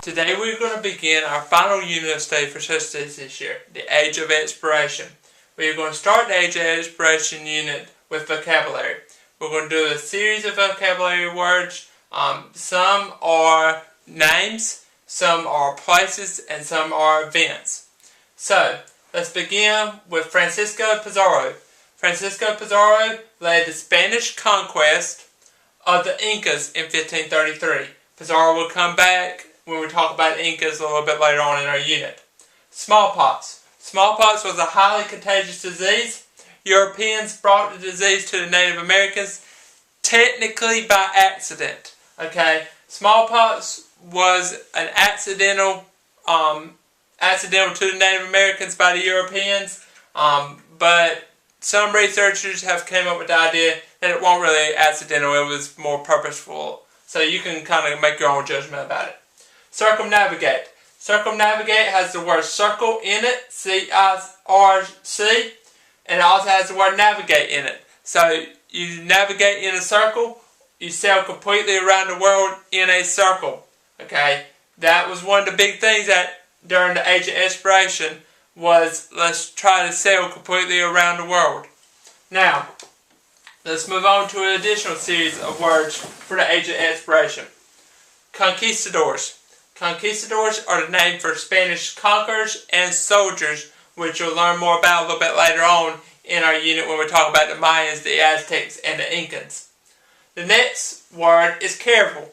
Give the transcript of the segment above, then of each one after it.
Today we're going to begin our final unit of study for social studies this year, the Age of Exploration. We are going to start the Age of Exploration unit with vocabulary. We're going to do a series of vocabulary words. Some are names, some are places, and some are events. So, let's begin with Francisco Pizarro. Francisco Pizarro led the Spanish conquest of the Incas in 1533. Pizarro will come back when we talk about the Incas a little bit later on in our unit. Smallpox. Smallpox was a highly contagious disease. Europeans brought the disease to the Native Americans technically by accident. Okay, smallpox was an accidental to the Native Americans by the Europeans, but some researchers have came up with the idea that it wasn't really accidental, it was more purposeful. So you can kind of make your own judgment about it. Circumnavigate. Circumnavigate has the word circle in it, C-I-R-C, and it also has the word navigate in it. So you navigate in a circle, you sail completely around the world in a circle. Okay, that was one of the big things that during the Age of Exploration was let's try to sail completely around the world. Now, let's move on to an additional series of words for the Age of Exploration. Conquistadors. Conquistadors are the name for Spanish conquerors and soldiers, which you'll learn more about a little bit later on in our unit when we talk about the Mayans, the Aztecs, and the Incans. The next word is caravel.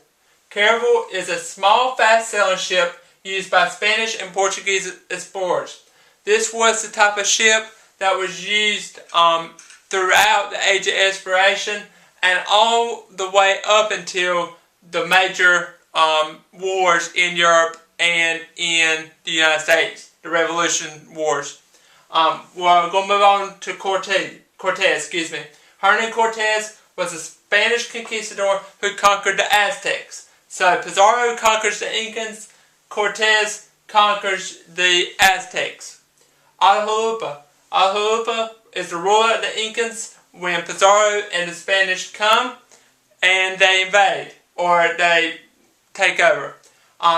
Caravel is a small, fast-sailing ship used by Spanish and Portuguese explorers. This was the type of ship that was used throughout the Age of Exploration and all the way up until the major wars in Europe and in the United States, the Revolution Wars. We're going to move on to Cortez. Hernan Cortez was a Spanish conquistador who conquered the Aztecs. So Pizarro conquers the Incans, Cortez conquers the Aztecs. Atahualpa. Atahualpa is the ruler of the Incans when Pizarro and the Spanish come and they invade or they take over.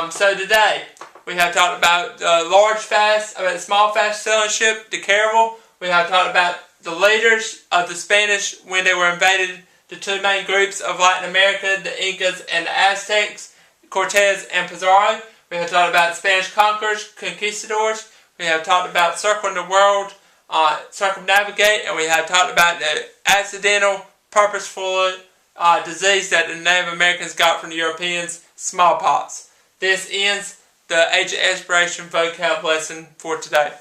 So today we have talked about the small fast sailing ship, the caravel. We have talked about the leaders of the Spanish when they were invaded the two main groups of Latin America, the Incas and the Aztecs, Cortez and Pizarro. We have talked about Spanish conquerors, conquistadors. We have talked about circling the world, circumnavigate, and we have talked about the accidental, purposeful disease that the Native Americans got from the Europeans, smallpox. This ends the Age of Exploration vocab lesson for today.